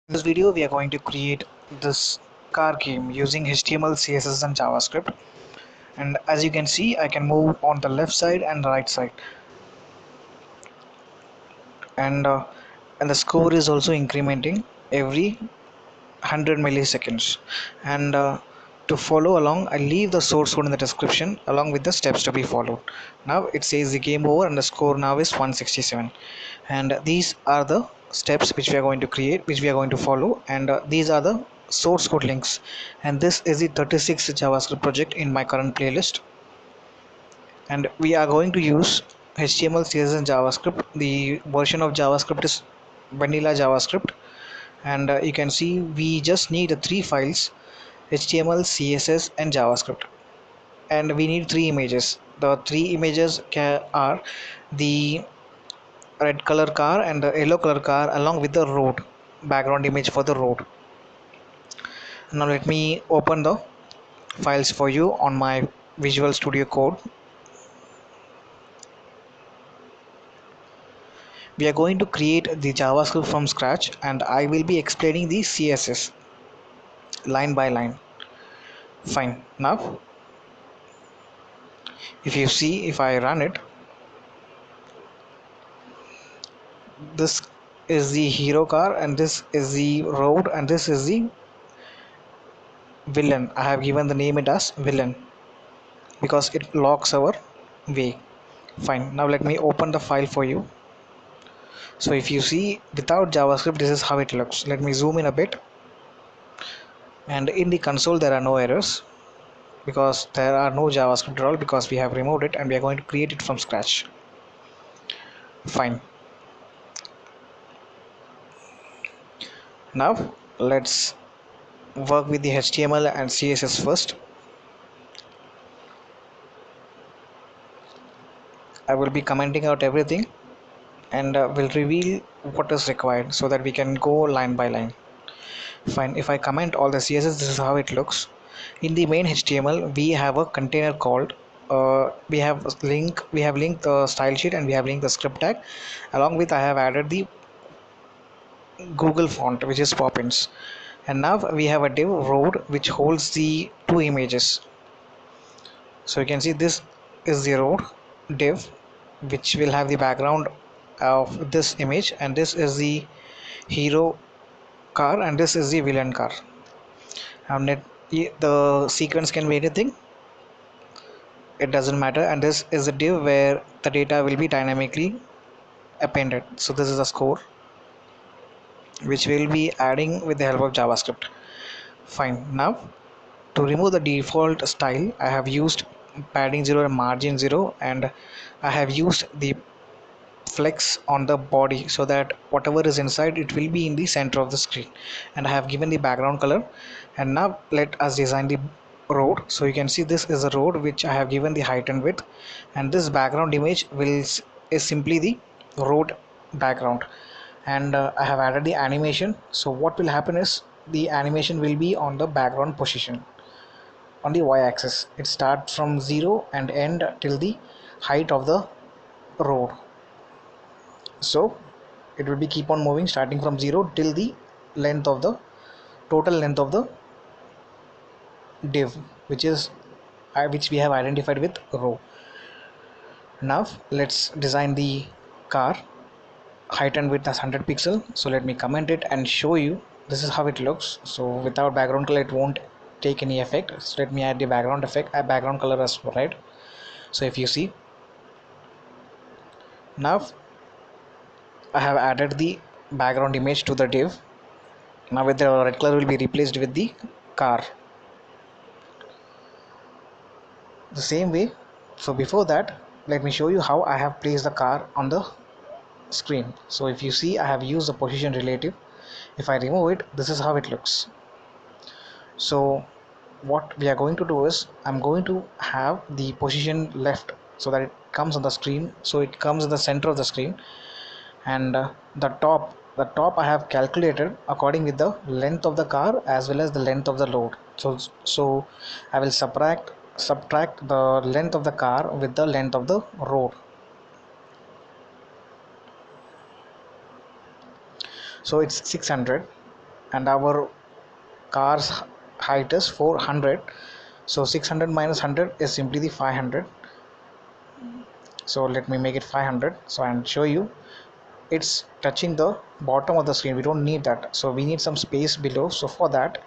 In this video, we are going to create this car game using HTML, CSS, and JavaScript. And as you can see, I can move on the left side and the right side, and uh, and the score is also incrementing every 100 milliseconds. And to follow along, I leave the source code in the description along with the steps to be followed. Now it says the game over, and the score now is 167. And these are the steps which we are going to create, which we are going to follow, and these are the source code links. And this is the 36 JavaScript project in my current playlist, and we are going to use HTML, CSS, and JavaScript. The version of JavaScript is vanilla JavaScript, and you can see we just need three files: HTML, CSS, and JavaScript. And we need three images. The three images are the red color car and the yellow color car, along with the road background image for the road. Now let me open the files for you on my Visual Studio Code. We are going to create the JavaScript from scratch, and I will be explaining the CSS line by line. Fine. Now if you see, if I run it, this is the hero car, and this is the road, and this is the villain. I have given the name it as villain because it locks our way. Fine. Now let me open the file for you. So if you see, without JavaScript, this is how it looks. Let me zoom in a bit, and in the console there are no errors because there are no JavaScript at all, because we have removed it and we are going to create it from scratch. Fine. Now let's work with the HTML and CSS first. I will be commenting out everything, and will reveal what is required so that we can go line by line. Fine. If I comment all the CSS, this is how it looks. In the main HTML, we have a container called we have linked the style sheet, and we have linked the script tag. Along with, I have added the Google font, which is Poppins. And now we have a div road which holds the two images. So you can see this is the road div, which will have the background of this image, and this is the hero car, and this is the villain car. And the sequence can be anything, it doesn't matter. And this is a div where the data will be dynamically appended. So this is a score which we'll be adding with the help of JavaScript. Fine. Now to remove the default style, I have used padding 0 and margin 0, and I have used the flex on the body so that whatever is inside, it will be in the center of the screen. And I have given the background color. And now let us design the road. So you can see this is a road which I have given the height and width, and this background image is simply the road background. And I have added the animation. So what will happen is the animation will be on the background position on the y-axis. It starts from 0 and end till the height of the road. So it will be keep on moving starting from 0 till the length of the total length of the div, which we have identified with row. Now let's design the car. Height and width as 100 pixel. So let me comment it and show you. This is how it looks. So without background color, it won't take any effect. So let me add the background effect, background color as right. So if you see, now I have added the background image to the div. Now with the red color will be replaced with the car. The same way. So before that, let me show you how I have placed the car on the screen. So if you see, I have used the position relative. If I remove it, this is how it looks. So what we are going to do is, I'm going to have the position left so that it comes on the screen, so it comes in the center of the screen. And the top I have calculated according with the length of the car as well as the length of the load. So I will subtract the length of the car with the length of the road. So it's 600. and our car's height is 400. So 600 minus 100 is simply the 500. So let me make it 500 so I'll show you. It's touching the bottom of the screen. We don't need that, so we need some space below. So for that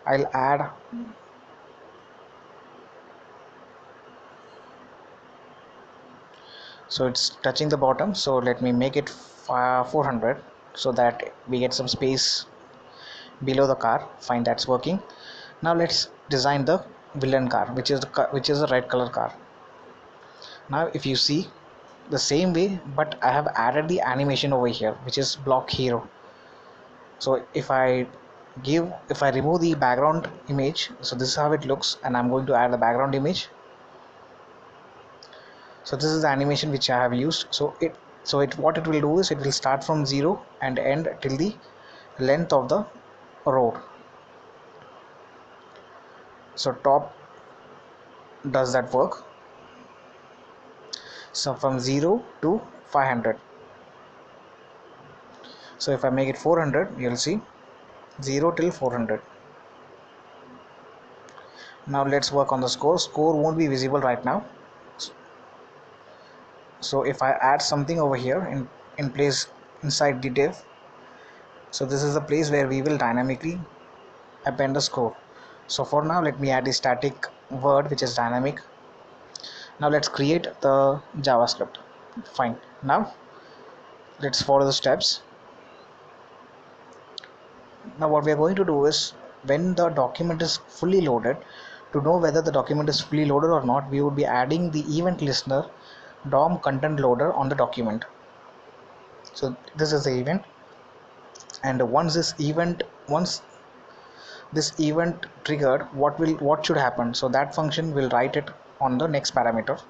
I'll add, so it's touching the bottom, so let me make it 400 so that we get some space below the car. Fine, that's working. Now let's design the villain car, which is a red color car. Now if you see the same way, but I have added the animation over here, which is block hero. So if I remove the background image, so this is how it looks, and I'm going to add the background image. So this is the animation which I have used. So it what it will do is it will start from 0 and end till the length of the road. So top does that work. So from 0 to 500. So if I make it 400, you'll see 0 till 400. Now let's work on the score won't be visible right now. So if I add something over here in place inside the div, so this is the place where we will dynamically append the score. So for now let me add a static word which is dynamic. Now let's create the JavaScript. Fine, now let's follow the steps. Now what we are going to do is, when the document is fully loaded, to know whether the document is fully loaded or not, we would be adding the event listener DOM content loader on the document. So this is the event, and once this event triggered, what should happen? So that function will write it on the next parameter.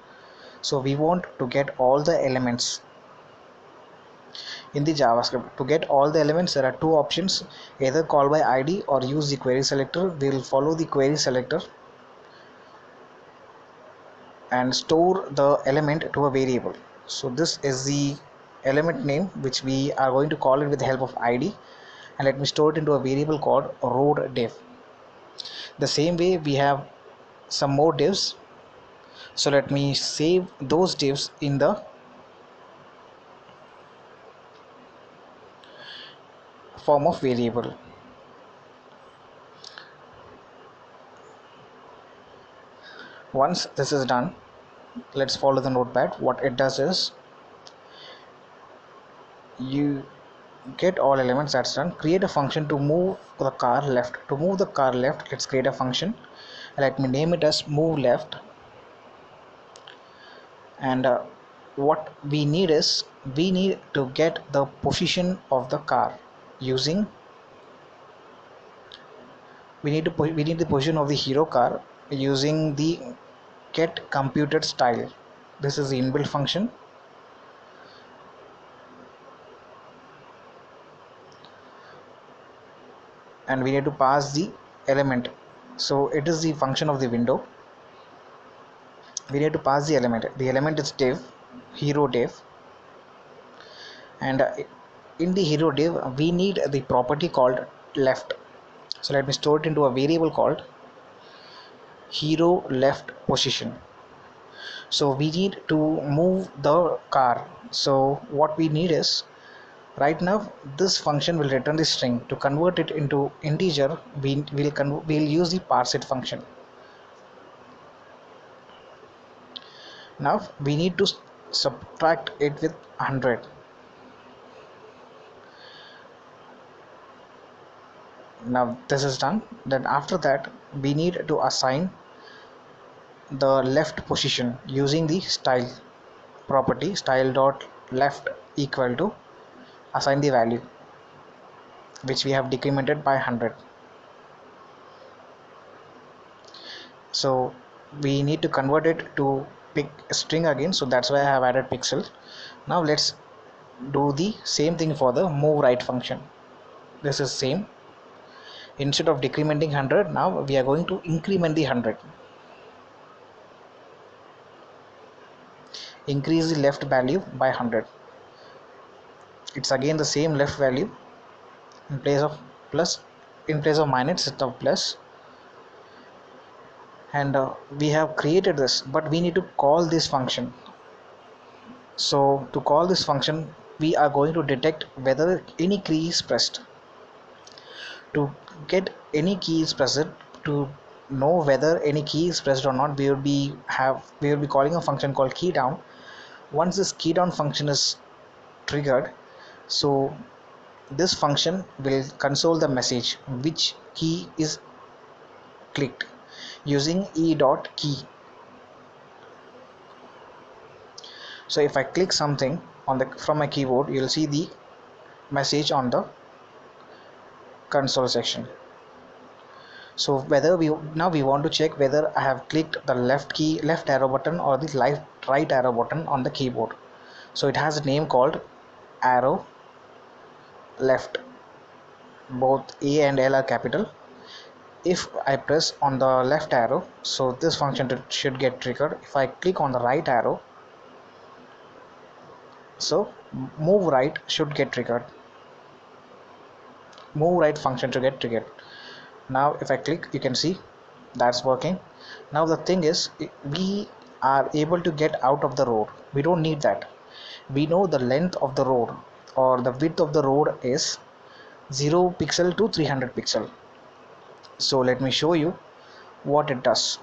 So we want to get all the elements in the JavaScript. To get all the elements, there are two options: either call by ID or use the query selector. We will follow the query selector and store the element to a variable. So this is the element name which we are going to call it with the help of ID, and let me store it into a variable called road div. The same way we have some more divs, so let me save those divs in the form of variable. Once this is done, let's follow the notepad. What it does is, you get all elements, that's done. Create a function to move the car left. To move the car left, let's create a function. Let me name it as move left. And what we need is, we need to get the position of the car using, we need the position of the hero car using the get computed style. This is the inbuilt function. And we need to pass the element. So it is the function of the window. We need to pass the element is div, hero div, and in the hero div we need the property called left. So let me store it into a variable called hero left position. So we need to move the car. So what we need is, right now this function will return the string. To convert it into integer, we'll use the parseIt function. Now we need to subtract it with 100. Now this is done. Then after that we need to assign the left position using the style property, style dot left equal to assign the value which we have decremented by 100. So we need to convert it to pick string again, so that's why I have added pixel. Now let's do the same thing for the move right function. This is same. Instead of decrementing 100, now we are going to increment the 100. Increase the left value by 100. It's again the same left value. In place of plus, in place of minus set of plus, and we have created this, but we need to call this function. So to call this function, we are going to detect whether any key is pressed. To get any key is pressed, to know whether any key is pressed or not, we will be calling a function called key down. Once this key down function is triggered, so this function will console the message which key is clicked using e dot key. So if I click something on the from my keyboard, you'll see the message on the console section. So whether we want to check whether I have clicked the left arrow button or the right arrow button on the keyboard. So it has a name called arrow left. Both A and L are capital. If I press on the left arrow, so this function should get triggered. If I click on the right arrow, so move right should get triggered. Move right function to get triggered. Now if I click, you can see that's working. Now the thing is, we are able to get out of the road. We don't need that. We know the length of the road or the width of the road is 0 pixel to 300 pixel. So let me show you what it does.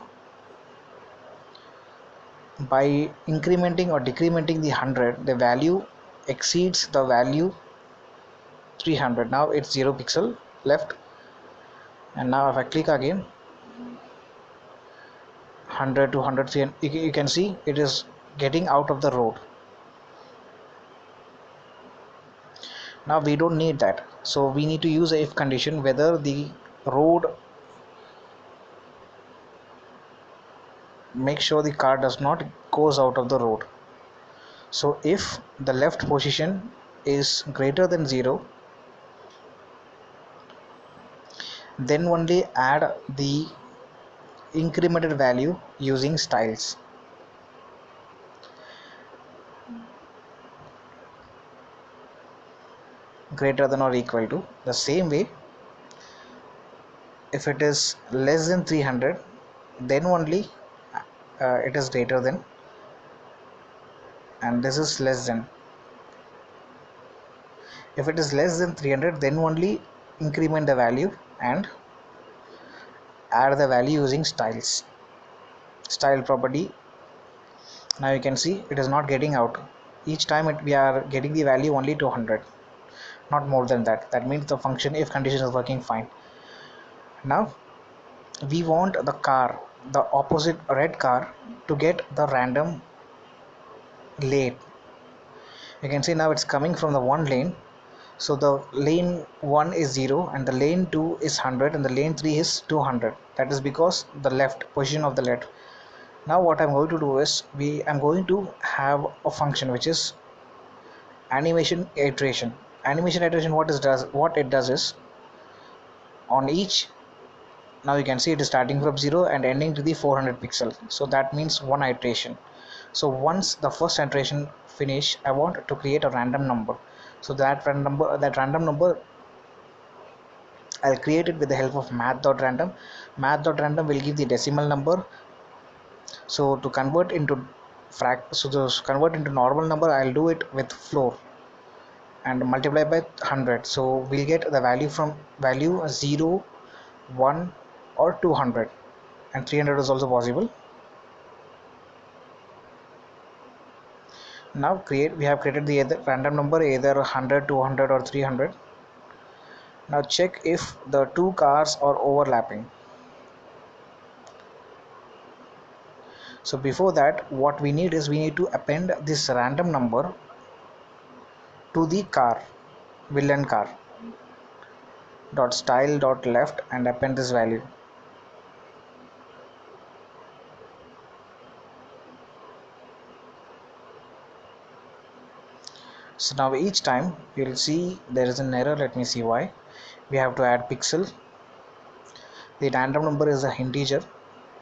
By incrementing or decrementing the 100, the value exceeds the value 300. Now it's 0 pixel left, and now if I click again, 100 to 100, you can see it is getting out of the road. Now we don't need that, so we need to use a if condition whether the road, make sure the car does not goes out of the road. So if the left position is greater than 0, then only add the incremented value using styles. Greater than or equal to. The same way, if it is less than 300, then only it is greater than, and this is less than. If it is less than 300, then only increment the value and add the value using styles. Style property. Now you can see it is not getting out. Each time we are getting the value only 200, not more than that. That means the function if condition is working fine. Now we want the car, the opposite red car, to get the random lane. You can see now it's coming from the one lane. So the lane 1 is 0 and the lane 2 is 100 and the lane 3 is 200. That is because the left position of the left. Now what I'm going to do is I'm going to have a function which is animation iteration. Animation iteration, what it does is, on each, now you can see it is starting from 0 and ending to the 400 pixel. So that means one iteration. So once the first iteration finish, I want to create a random number. So that random number I'll create it with the help of math.random. Math.random will give the decimal number. So to convert into normal number, I'll do it with floor and multiply by 100. So we'll get the value from value 0, 1 or 200, and 300 is also possible. Now we have created the random number either 100, 200 or 300. Now check if the two cars are overlapping. So before that, what we need is we need to append this random number to the car, villain car, dot style dot left, and append this value. So now each time you'll see there is an error. Let me see why. We have to add pixel. The random number is an integer.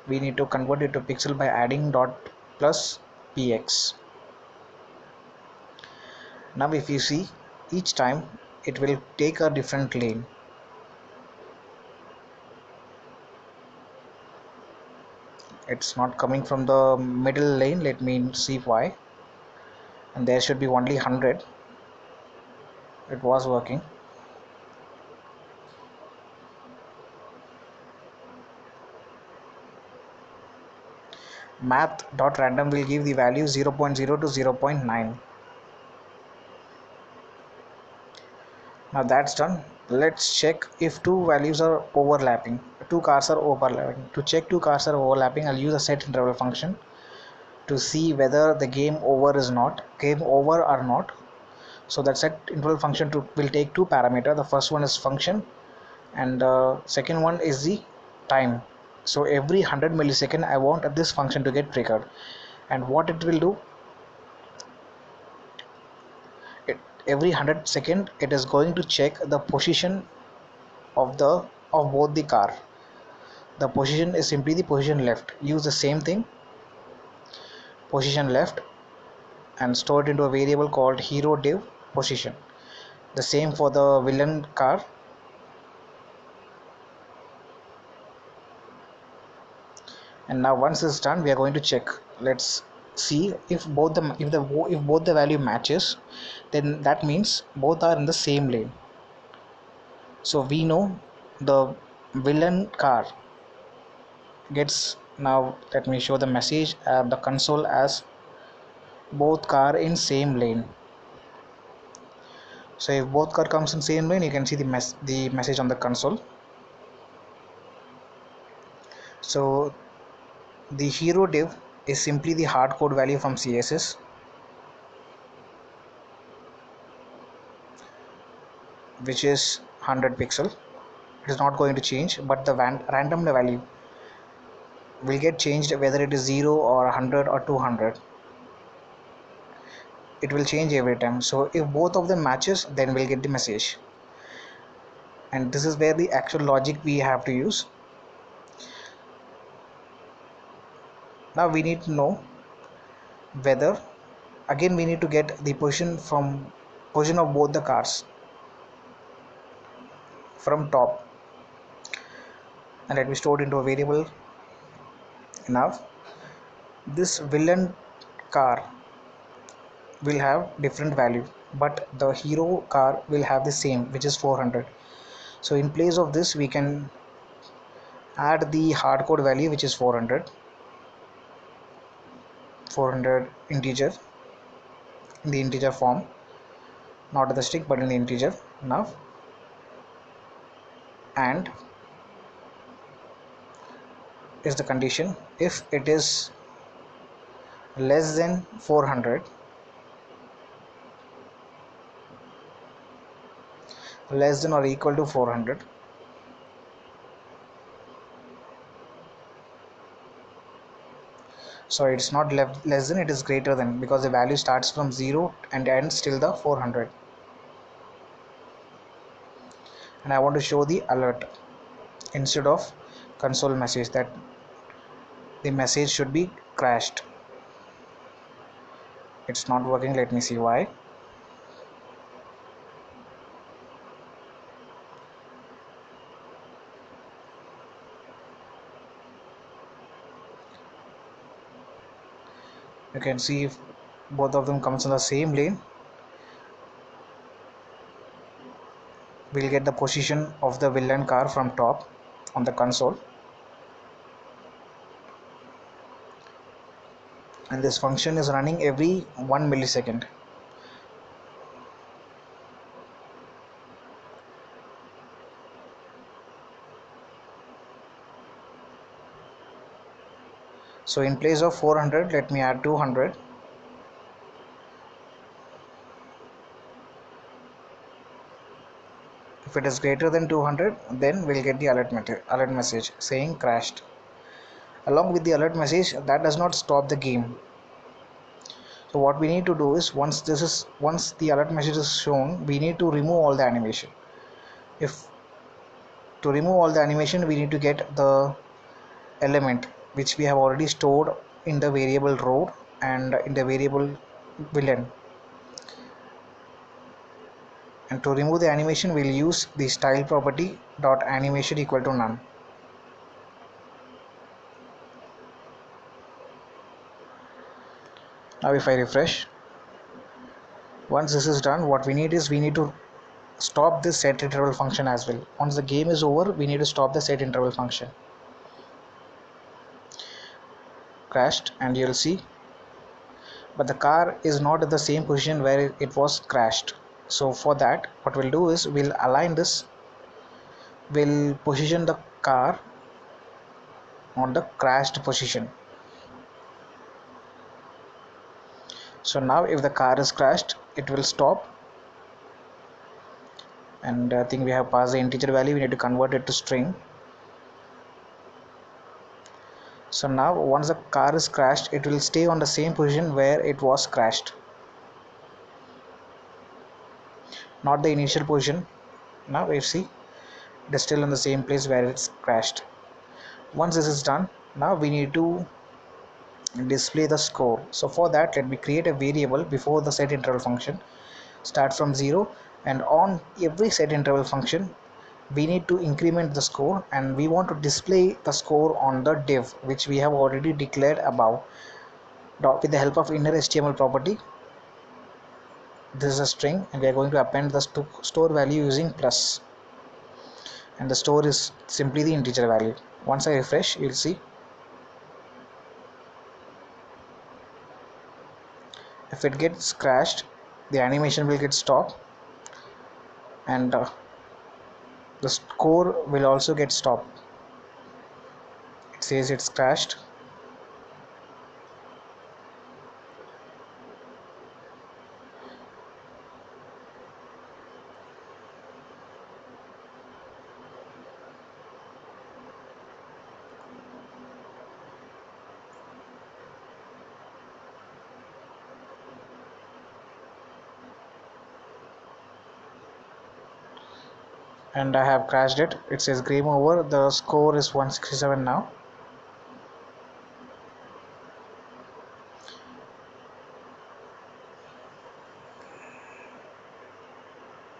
We need to convert it to pixel by adding dot plus px. Now if you see, each time it will take a different lane. It's not coming from the middle lane. Let me see why. And there should be only 100. It was working. Math.random will give the value 0.0 to 0.9. Now that's done. Let's check if two values are overlapping. Two cars are overlapping. To check two cars are overlapping, I'll use a set interval function to see whether the game over or not. So that set interval function will take two parameters. The first one is function, and the second one is the time. So every 100 millisecond I want this function to get triggered, and what it will do, every 100 second it is going to check the position of both the car. The position is simply the position left. Use the same thing, position left, and store it into a variable called hero div position. The same for the villain car. And now once it's done, we are going to check. Let's see if both the value matches, then that means both are in the same lane. So we know the villain car gets, now let me show the message at the console as both car in same lane. So if both car comes in same lane, you can see the message on the console. So the hero div is simply the hard code value from CSS, which is 100 pixel. It is not going to change, but the random value will get changed whether it is 0 or 100 or 200. It will change every time. So if both of them matches, then we'll get the message. And this is where the actual logic we have to use. Now we need to know whether, again we need to get the position of both the cars from top, and let me store it into a variable. Now this villain car will have different value, but the hero car will have the same, which is 400. So in place of this, we can add the hardcode value, which is 400 integer, in the integer form, not the string but in the integer. Now, and is the condition, if it is less than 400, less than or equal to 400, so it's not less than, it is greater than, because the value starts from 0 and ends till the 400. And I want to show the alert instead of console message, that the message should be crashed. It's not working. Let me see why. You can see if both of them comes in the same lane, we'll get the position of the villain car from top on the console, and this function is running every 1 millisecond. So in place of 400, let me add 200. If it is greater than 200, then we'll get the alert message saying crashed. Along with the alert message, that does not stop the game. So what we need to do is, once the alert message is shown, we need to remove all the animation. If to remove all the animation, we need to get the element which we have already stored in the variable road and in the variable villain. And to remove the animation, we'll use the style property dot animation equal to none. Now if I refresh, once this is done, what we need is we need to stop this set interval function as well. Once the game is over, we need to stop the set interval function. Crashed, and you'll see, but the car is not at the same position where it was crashed. So for that, what we'll do is we'll align this, we'll position the car on the crashed position. So now if the car is crashed, it will stop, and I think we have passed the integer value, we need to convert it to string. So now once the car is crashed, it will stay on the same position where it was crashed, not the initial position. Now you see it is still in the same place where it's crashed. Once this is done, now we need to display the score. So for that, let me create a variable before the set interval function, start from 0, and on every set interval function we need to increment the score, and we want to display the score on the div which we have already declared above. With the help of inner HTML property, this is a string, and we are going to append the store value using plus, and the store is simply the integer value. Once I refresh, you'll see if it gets crashed, the animation will get stopped, and the score will also get stopped. It says it's crashed. And I have crashed it. It says game over. The score is 167 now.